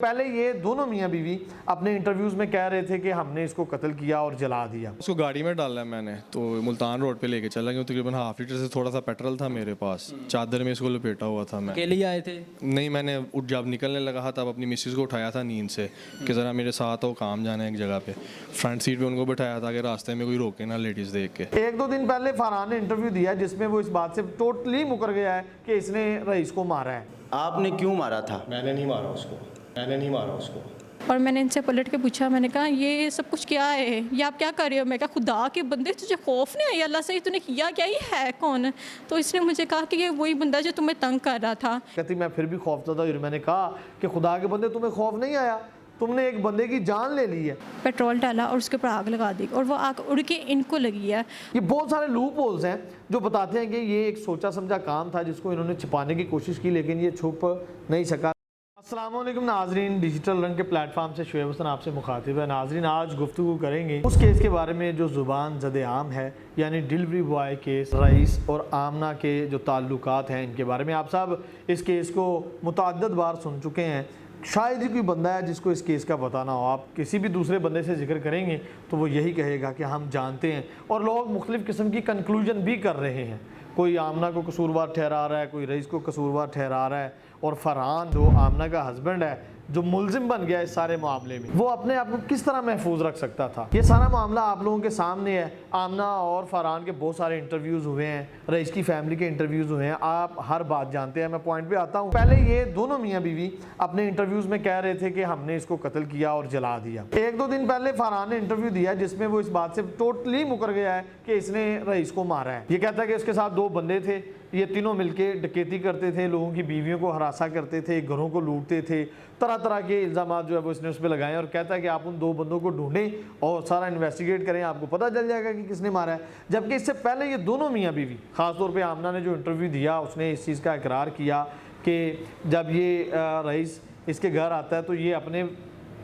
پہلے یہ دونوں میاں بیوی اپنے انٹرویوز میں کہہ رہے تھے کہ ہم نے اس کو قتل کیا اور جلا دیا. اس کو گاڑی میں ڈالا میں نے تو ملتان روڈ پہ لے کے چلا گیا. تقریباً ½ لیٹر سے تھوڑا سا پیٹرول تھا میرے پاس, چادر میں اس کو لپیٹا ہوا تھا. میں اکیلے ہی آئے تھے؟ نہیں, میں نے جب نکلنے لگا تھا اپنی مسز کو اٹھایا تھا نیند سے کہ ذرا میرے ساتھ وہ کام جانا ہے ایک جگہ پہ. فرنٹ سیٹ پہ ان کو بٹھایا تھا کہ راستے میں کوئی روکے نا لیڈیز دیکھ کے. 1-2 دن پہلے فرحان نے انٹرویو دیا جس میں وہ اس بات سے ٹوٹلی مکر گیا ہے کہ اس نے رئیس کو مارا ہے. آپ نے کیوں مارا تھا؟ میں نے نہیں مارا اس کو, میں نے نہیں مارا اس کو. اور میں نے ان سے پلٹ کے پوچھا, میں نے کہا یہ سب کچھ کیا ہے, یہ آپ کیا کر رہے ہو؟ میں کہا خدا کے بندے تجھے خوف نہیں آیا اللہ سے, تو نے کیا کیا, یہ ہے کون؟ تو اس نے مجھے کہا کہ یہ وہی بندہ جو تمہیں تنگ کر رہا تھا. کہتی میں پھر بھی خوف زدہ ہوئی. میں نے کہا کہ خدا کے بندے تمہیں خوف نہیں آیا, تم نے ایک بندے کی جان لے لی ہے. پیٹرول ڈالا اور اس کے اوپر آگ لگا دی اور وہ آگ اڑ کے ان کو لگی ہے. یہ بہت سارے لوپ ہولز ہیں جو بتاتے ہیں کہ یہ ایک سوچا سمجھا کام تھا جس کو انہوں نے چھپانے کی کوشش کی لیکن یہ چھپ نہیں سکا. السلام علیکم ناظرین, ڈیجیٹل رنگ کے پلیٹ فارم سے شعیب حسن آپ سے مخاطب ہے. ناظرین, آج گفتگو کریں گے اس کیس کے بارے میں جو زبان زد عام ہے, یعنی ڈیلیوری بوائے کیس, رئیس اور آمنہ کے جو تعلقات ہیں ان کے بارے میں. آپ سب اس کیس کو متعدد بار سن چکے ہیں, شاید ہی کوئی بندہ ہے جس کو اس کیس کا پتہ نہ ہو. آپ کسی بھی دوسرے بندے سے ذکر کریں گے تو وہ یہی کہے گا کہ ہم جانتے ہیں, اور لوگ مختلف قسم کی کنکلوژن بھی کر رہے ہیں. کوئی آمنہ کو قصوروار ٹھہرا رہا ہے, کوئی رئیس کو قصوروار ٹھہرا رہا ہے, اور فرحان جو آمنہ کا ہسبینڈ ہے جو ملزم بن گیا اس سارے معاملے میں, وہ اپنے آپ کو کس طرح محفوظ رکھ سکتا تھا. یہ سارا معاملہ آپ لوگوں کے سامنے ہے. آمنہ اور فرحان کے بہت سارے انٹرویوز ہوئے ہیں, رئیس کی فیملی کے انٹرویوز ہوئے ہیں, آپ ہر بات جانتے ہیں. میں پوائنٹ پہ آتا ہوں. پہلے یہ دونوں میاں بیوی اپنے انٹرویوز میں کہہ رہے تھے کہ ہم نے اس کو قتل کیا اور جلا دیا. 1-2 دن پہلے فرحان نے انٹرویو دیا جس میں وہ اس بات سے ٹوٹلی مکر گیا ہے کہ اس نے رئیس کو مارا ہے. یہ کہتا ہے کہ اس کے ساتھ 2 بندے تھے, یہ تینوں مل کے ڈکیتی کرتے تھے, لوگوں کی بیویوں کو ہراساں کرتے تھے, گھروں کو لوٹتے تھے, طرح طرح کے الزامات جو ہے وہ اس نے اس پہ لگائے. اور کہتا ہے کہ آپ ان 2 بندوں کو ڈھونڈیں اور سارا انویسٹیگیٹ کریں, آپ کو پتہ چل جائے گا کہ کس نے مارا ہے. جبکہ اس سے پہلے یہ دونوں میاں بیوی, خاص طور پہ آمنہ نے جو انٹرویو دیا اس نے اس چیز کا اقرار کیا کہ جب یہ رئیس اس کے گھر آتا ہے تو یہ اپنے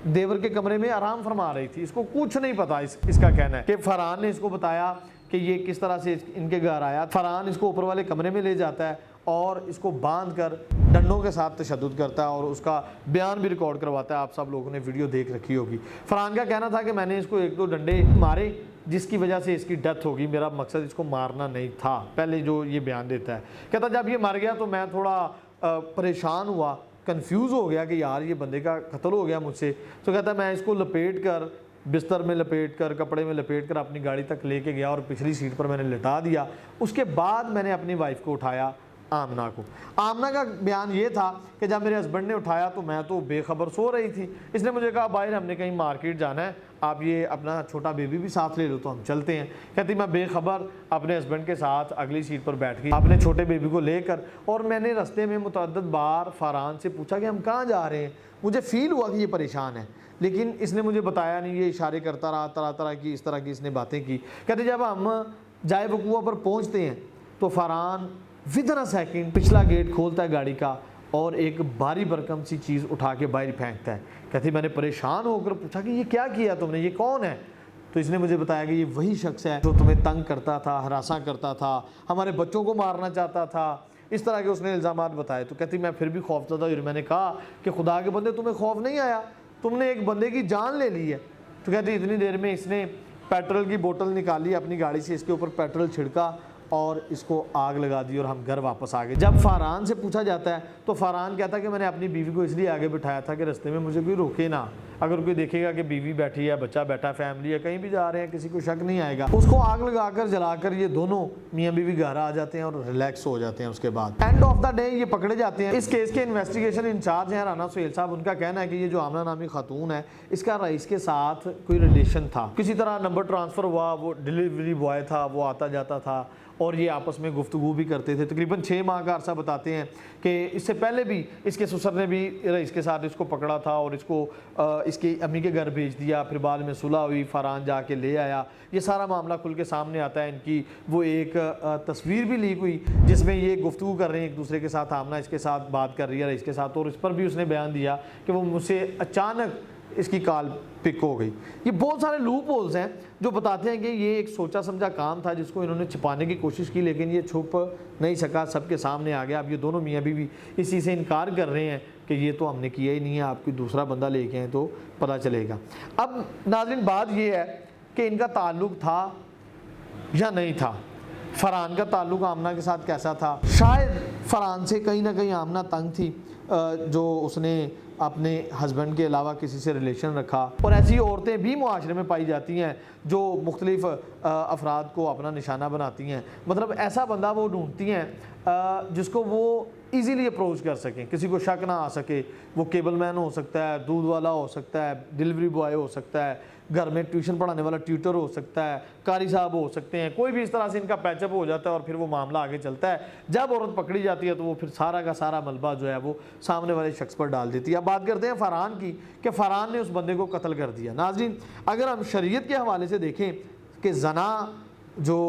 دیور کے کمرے میں آرام فرما رہی تھی. اس کو کچھ نہیں پتا. اس کا کہنا ہے کہ فرحان نے اس کو بتایا کہ یہ کس طرح سے ان کے گھر آیا. فرحان اس کو اوپر والے کمرے میں لے جاتا ہے اور اس کو باندھ کر ڈنڈوں کے ساتھ تشدد کرتا ہے اور اس کا بیان بھی ریکارڈ کرواتا ہے. آپ سب لوگوں نے ویڈیو دیکھ رکھی ہوگی. فرحان کا کہنا تھا کہ میں نے اس کو 1-2 ڈنڈے مارے جس کی وجہ سے اس کی ڈیتھ ہوگی, میرا مقصد اس کو مارنا نہیں تھا. پہلے جو یہ بیان دیتا ہے, کہتا جب یہ مر گیا تو میں تھوڑا پریشان ہوا, کنفیوز ہو گیا کہ یار یہ بندے کا قتل ہو گیا مجھ سے. تو کہتا میں اس کو لپیٹ کر, بستر میں لپیٹ کر, کپڑے میں لپیٹ کر اپنی گاڑی تک لے کے گیا اور پچھلی سیٹ پر میں نے لٹا دیا. اس کے بعد میں نے اپنی وائف کو اٹھایا, آمنہ کو. آمنہ کا بیان یہ تھا کہ جب میرے ہسبینڈ نے اٹھایا تو میں تو بے خبر سو رہی تھی. اس نے مجھے کہا باہر ہم نے کہیں مارکیٹ جانا ہے, آپ یہ اپنا چھوٹا بیبی بھی ساتھ لے لو تو ہم چلتے ہیں. کہتی میں بے خبر اپنے ہسبینڈ کے ساتھ اگلی سیٹ پر بیٹھ گئی اپنے چھوٹے بیبی کو لے کر, اور میں نے رستے میں متعدد بار فرحان سے پوچھا کہ ہم کہاں جا رہے ہیں. مجھے فیل ہوا کہ یہ پریشان ہے لیکن اس نے مجھے بتایا نہیں, یہ اشارے کرتا رہا, طرح طرح کی اس طرح کی اس نے باتیں کی. کہتے جب ہم جائے وقوع پر پہنچتے ہیں تو فرحان ودن اے سیکنڈ پچھلا گیٹ کھولتا ہے گاڑی کا اور ایک بھاری بھرکم سی چیز اٹھا کے باہر پھینکتا ہے. کہتی میں نے پریشان ہو کر پوچھا کہ یہ کیا کیا تم نے, یہ کون ہے؟ تو اس نے مجھے بتایا کہ یہ وہی شخص ہے جو تمہیں تنگ کرتا تھا, ہراساں کرتا تھا, ہمارے بچوں کو مارنا چاہتا تھا. اس طرح کے اس نے الزامات بتائے. تو کہتی میں پھر بھی خوف زدہ ہوئی. میں نے کہا کہ خدا کے بندے تمہیں خوف نہیں آیا, تم نے ایک بندے کی جان لے لی ہے. تو کہتی اتنی دیر میں اس نے پیٹرول کی بوتل نکالی اپنی گاڑی سے, اس کے اوپر پیٹرول چھڑکا اور اس کو آگ لگا دی اور ہم گھر واپس آ گئے. جب فرحان سے پوچھا جاتا ہے تو فرحان کہتا ہے کہ میں نے اپنی بیوی کو اس لیے آگے بٹھایا تھا کہ رستے میں مجھے کوئی روکے نہ. اگر کوئی دیکھے گا کہ بیوی بیٹھی ہے, بچہ بیٹھا, فیملی ہے, کہیں بھی جا رہے ہیں, کسی کو شک نہیں آئے گا. اس کو آگ لگا کر جلا کر یہ دونوں میاں بیوی گھر آ جاتے ہیں اور ریلیکس ہو جاتے ہیں. اس کے بعد اینڈ آف دا ڈے یہ پکڑے جاتے ہیں. اس کیس کے انویسٹیگیشن انچارج ہیں رانا سہیل صاحب. ان کا کہنا ہے کہ یہ جو آمنہ نامی خاتون ہے اس کا رئیس کے ساتھ کوئی ریلیشن تھا, کسی طرح نمبر ٹرانسفر ہوا, وہ ڈیلیوری بوائے تھا, وہ آتا جاتا تھا اور یہ آپس میں گفتگو بھی کرتے تھے. تقریباً 6 ماہ کا عرصہ بتاتے ہیں کہ اس سے پہلے بھی اس کے سسر نے بھی رئیس کے ساتھ اس کو پکڑا تھا اور اس کو اس کی امی کے گھر بھیج دیا. پھر بعد میں صلح ہوئی, فرحان جا کے لے آیا. یہ سارا معاملہ کھل کے سامنے آتا ہے. ان کی وہ ایک تصویر بھی لیک ہوئی جس میں یہ گفتگو کر رہے ہیں ایک دوسرے کے ساتھ. آمنہ اس کے ساتھ بات کر رہی ہے رئیس کے ساتھ, اور اس پر بھی اس نے بیان دیا کہ وہ مجھ سے اچانک اس کی کال پک ہو گئی. یہ بہت سارے لوپ ہولز ہیں جو بتاتے ہیں کہ یہ ایک سوچا سمجھا کام تھا جس کو انہوں نے چھپانے کی کوشش کی لیکن یہ چھپ نہیں سکا, سب کے سامنے آ گیا. اب یہ دونوں میاں بیوی اسی سے انکار کر رہے ہیں کہ یہ تو ہم نے کیا ہی نہیں ہے, آپ کوئی دوسرا بندہ لے کے آئیں تو پتہ چلے گا. اب ناظرین بات یہ ہے کہ ان کا تعلق تھا یا نہیں تھا, فرحان کا تعلق آمنہ کے ساتھ کیسا تھا. شاید فرحان سے کہیں نہ کہیں آمنہ تنگ تھی جو اس نے اپنے ہسبینڈ کے علاوہ کسی سے ریلیشن رکھا, اور ایسی عورتیں بھی معاشرے میں پائی جاتی ہیں جو مختلف افراد کو اپنا نشانہ بناتی ہیں. مطلب ایسا بندہ وہ ڈھونڈتی ہیں جس کو وہ ایزیلی اپروچ کر سکیں, کسی کو شک نہ آ سکے. وہ کیبل مین ہو سکتا ہے, دودھ والا ہو سکتا ہے, ڈیلیوری بوائے ہو سکتا ہے, گھر میں ٹیوشن پڑھانے والا ٹیوٹر ہو سکتا ہے, قاری صاحب ہو سکتے ہیں, کوئی بھی اس طرح سے ان کا پیچ اپ ہو جاتا ہے اور پھر وہ معاملہ آگے چلتا ہے. جب عورت پکڑی جاتی ہے تو وہ پھر سارا کا سارا ملبہ جو ہے وہ سامنے والے شخص پر ڈال دیتی ہے. اب بات کرتے ہیں فرحان کی کہ فرحان نے اس بندے کو قتل کر دیا. ناظرین اگر ہم شریعت کے حوالے سے دیکھیں کہ زنا جو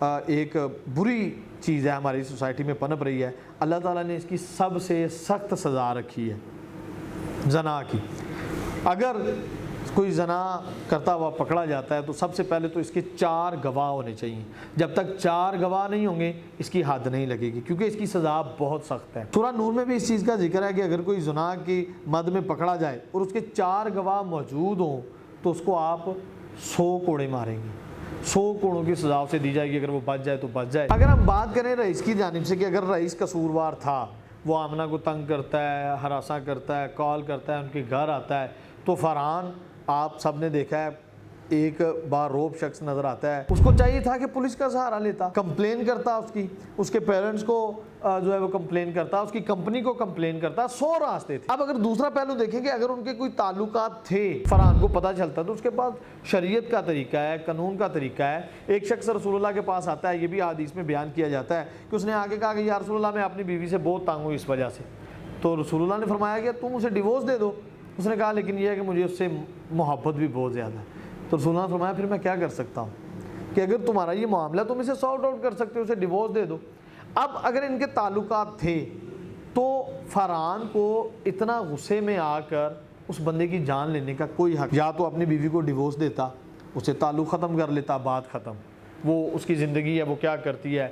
ایک بری چیز ہے ہماری سوسائٹی میں پنپ رہی ہے, اللہ تعالیٰ نے اس کی سب سے سخت سزا رکھی ہے زنا کی. اگر کوئی زنا کرتا ہوا پکڑا جاتا ہے تو سب سے پہلے تو اس کے 4 گواہ ہونے چاہیے. جب تک 4 گواہ نہیں ہوں گے اس کی حد نہیں لگے گی, کیونکہ اس کی سزا بہت سخت ہے. سورہ نور میں بھی اس چیز کا ذکر ہے کہ اگر کوئی زنا کی مد میں پکڑا جائے اور اس کے 4 گواہ موجود ہوں تو اس کو آپ 100 کوڑے ماریں گے, 100 کوڑوں کی سزا اسے دی جائے گی. اگر وہ بچ جائے تو بچ جائے. اگر ہم بات کریں رئیس کی جانب سے کہ اگر رئیس قصوروار تھا, وہ آمنہ کو تنگ کرتا ہے, ہراساں کرتا ہے, کال کرتا ہے, ان کے گھر آتا ہے, تو فرحان آپ سب نے دیکھا ہے ایک باروب شخص نظر آتا ہے. اس کو چاہیے تھا کہ پولیس کا سہارا لیتا, کمپلین کرتا, اس کے پیرنٹس کو جو ہے وہ کمپلین کرتا, اس کی کمپنی کو کمپلین کرتا. 100 راستے تھے. اب اگر دوسرا پہلو دیکھیں کہ اگر ان کے کوئی تعلقات تھے, فرحان کو پتہ چلتا, تو اس کے پاس شریعت کا طریقہ ہے, قانون کا طریقہ ہے. ایک شخص رسول اللہ کے پاس آتا ہے, یہ بھی حدیث میں بیان کیا جاتا ہے کہ اس نے آگے کہا کہ یا رسول اللہ میں اپنی بیوی سے بہت تنگ ہوں اس وجہ سے. تو رسول اللہ نے فرمایا کہ تم اسے ڈیورس دے دو. اس نے کہا لیکن یہ ہے کہ مجھے اس سے محبت بھی بہت زیادہ ہے. تو رسول اللہ نے فرمایا پھر میں کیا کر سکتا ہوں کہ اگر تمہارا یہ معاملہ تم اسے سارٹ آؤٹ کر سکتے ہو, اسے ڈیورس دے دو. اب اگر ان کے تعلقات تھے تو فرحان کو اتنا غصے میں آ کر اس بندے کی جان لینے کا کوئی حق, یا تو اپنی بیوی کو ڈیورس دیتا, اسے تعلق ختم کر لیتا, بات ختم, وہ اس کی زندگی ہے وہ کیا کرتی ہے,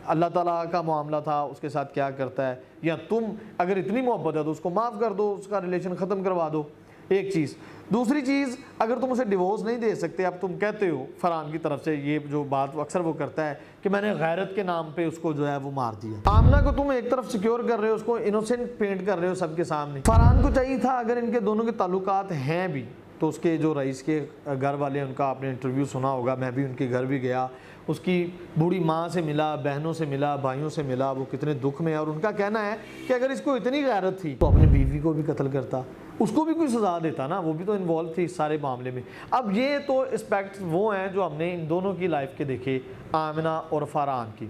اللہ تعالیٰ کا معاملہ تھا اس کے ساتھ کیا کرتا ہے, یا تم اگر اتنی محبت ہے تو اس کو معاف کر دو, اس کا ریلیشن ختم کروا دو. ایک چیز. دوسری چیز, اگر تم اسے ڈیورس نہیں دے سکتے, اب تم کہتے ہو فرحان کی طرف سے یہ جو بات اکثر وہ کرتا ہے کہ میں نے غیرت کے نام پہ اس کو جو ہے وہ مار دیا. آمنہ کو تم ایک طرف سیکیور کر رہے ہو, اس کو انوسنٹ پینٹ کر رہے ہو سب کے سامنے. فرحان کو چاہیے تھا اگر ان کے دونوں کے تعلقات ہیں بھی تو اس کے جو رئیس کے گھر والے ان کا آپ نے انٹرویو سنا ہوگا, میں بھی ان کے گھر بھی گیا, اس کی بوڑھی ماں سے ملا, بہنوں سے ملا, بھائیوں سے ملا, وہ کتنے دکھ میں. اور ان کا کہنا ہے کہ اگر اس کو اتنی غیرت تھی تو اپنی بیوی کو بھی قتل کرتا, اس کو بھی کوئی سزا دیتا نا, وہ بھی تو انوالو تھی اس سارے معاملے میں. اب یہ تو اسپیکٹس وہ ہیں جو ہم نے ان دونوں کی لائف کے دیکھے, آمنہ اور فرحان کی.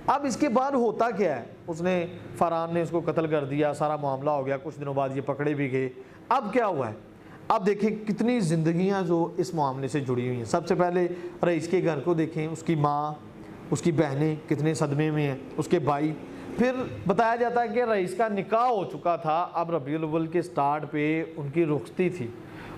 اب اس کے بعد ہوتا کیا ہے, اس نے فرحان نے اس کو قتل کر دیا, سارا معاملہ ہو گیا, کچھ دنوں بعد یہ پکڑے بھی گئے. اب کیا ہوا ہے, اب دیکھیں کتنی زندگیاں جو اس معاملے سے جڑی ہوئی ہیں. سب سے پہلے رئیس کے گھر کو دیکھیں, اس کی ماں, اس کی بہنیں کتنے صدمے میں ہیں, اس کے بھائی. پھر بتایا جاتا ہے کہ رئیس کا نکاح ہو چکا تھا, اب ربیع الاول کے سٹارٹ پہ ان کی رخصتی تھی.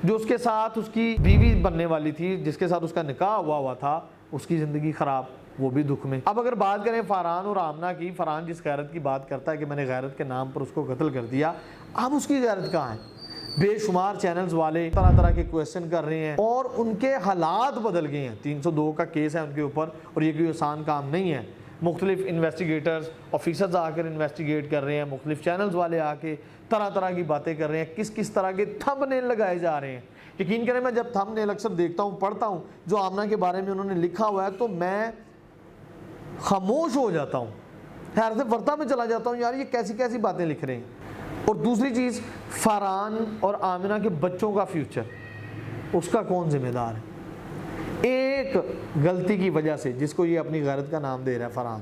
جو اس کے ساتھ اس کی بیوی بننے والی تھی, جس کے ساتھ اس کا نکاح ہوا تھا, اس کی زندگی خراب, وہ بھی دکھ میں. اب اگر بات کریں فرحان اور آمنہ کی, فرحان جس غیرت کی بات کرتا ہے کہ میں نے غیرت کے نام پر اس کو قتل کر دیا, اب اس کی غیرت کہاں ہے؟ بے شمار چینلز والے طرح طرح کے کویسچن کر رہے ہیں اور ان کے حالات بدل گئے ہیں. 302 کا کیس ہے ان کے اوپر, اور یہ کوئی آسان کام نہیں ہے. مختلف انویسٹیگیٹرز, آفیسرز آ کر انویسٹیگیٹ کر رہے ہیں, مختلف چینلز والے آ کے طرح طرح کی باتیں کر رہے ہیں, کس طرح کے تھمب نیل لگائے جا رہے ہیں. یقین کریں میں جب تھمب نیل اکثر دیکھتا ہوں, پڑھتا ہوں جو آمنہ کے بارے میں انہوں نے لکھا ہوا ہے, تو میں خاموش ہو جاتا ہوں, حیرت ورطہ میں چلا جاتا ہوں, یار یہ کیسی کیسی باتیں لکھ رہے ہیں. اور دوسری چیز, فرحان اور آمنہ کے بچوں کا فیوچر, اس کا کون ذمہ دار ہے؟ ایک غلطی کی وجہ سے, جس کو یہ اپنی غیرت کا نام دے رہا ہے فرحان,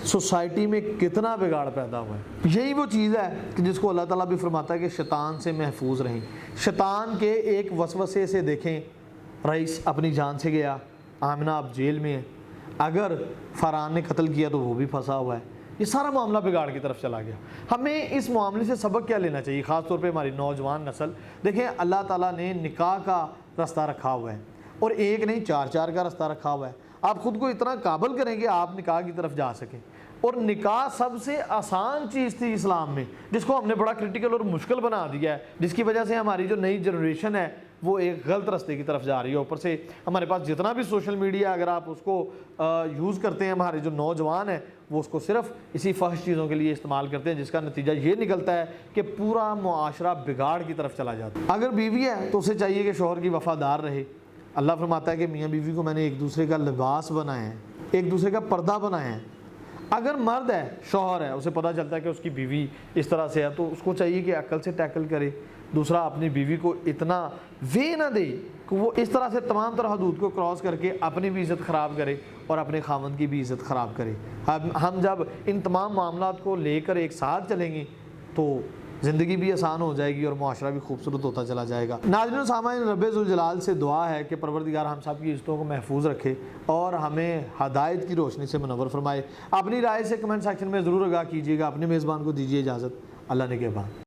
سوسائٹی میں کتنا بگاڑ پیدا ہوا ہے. یہی وہ چیز ہے کہ جس کو اللہ تعالیٰ بھی فرماتا ہے کہ شیطان سے محفوظ رہیں. شیطان کے ایک وسوسے سے دیکھیں, رئیس اپنی جان سے گیا, آمنہ اب جیل میں ہے, اگر فرحان نے قتل کیا تو وہ بھی پھنسا ہوا ہے. یہ سارا معاملہ بگاڑ کی طرف چلا گیا. ہمیں اس معاملے سے سبق کیا لینا چاہیے, خاص طور پہ ہماری نوجوان نسل؟ دیکھیں اللہ تعالیٰ نے نکاح کا رستہ رکھا ہوا ہے, اور ایک نہیں 4 کا رستہ رکھا ہوا ہے. آپ خود کو اتنا قابل کریں کہ آپ نکاح کی طرف جا سکیں, اور نکاح سب سے آسان چیز تھی اسلام میں، جس کو ہم نے بڑا کرٹیکل اور مشکل بنا دیا ہے، جس کی وجہ سے ہماری جو نئی جنریشن ہے وہ ایک غلط راستے کی طرف جا رہی ہے۔ اوپر سے ہمارے پاس جتنا بھی سوشل میڈیا اگر آپ اس کو یوز کرتے ہیں، ہمارے جو نوجوان ہیں وہ اس کو صرف اسی فحش چیزوں کے لیے استعمال کرتے ہیں، جس کا نتیجہ یہ نکلتا ہے کہ پورا معاشرہ بگاڑ کی طرف چلا جاتا ہے۔ اگر بیوی ہے تو اسے چاہیے کہ شوہر کی وفادار رہے۔ اللہ فرماتا ہے کہ میاں بیوی کو میں نے ایک دوسرے کا لباس بنایا ہے، ایک دوسرے کا پردہ بنایا ہے۔ اگر مرد ہے، شوہر ہے، اسے پتہ چلتا ہے کہ اس کی بیوی اس طرح سے ہے تو اس کو چاہیے کہ عقل سے ٹیکل کرے۔ دوسرا، اپنی بیوی کو اتنا وے نہ دے کہ وہ اس طرح سے تمام تر حدود کو کراس کر کے اپنی بھی عزت خراب کرے اور اپنے خاوند کی بھی عزت خراب کرے۔ ہم جب ان تمام معاملات کو لے کر ایک ساتھ چلیں گے تو زندگی بھی آسان ہو جائے گی اور معاشرہ بھی خوبصورت ہوتا چلا جائے گا۔ ناظرین و سامعین، رب ذوالجلال سے دعا ہے کہ پروردگار ہم سب کی عزتوں کو محفوظ رکھے اور ہمیں ہدایت کی روشنی سے منور فرمائے۔ اپنی رائے سے کمنٹ سیکشن میں ضرور آگاہ کیجیے گا۔ اپنے میزبان کو دیجیے اجازت۔ اللہ نے کے بعد۔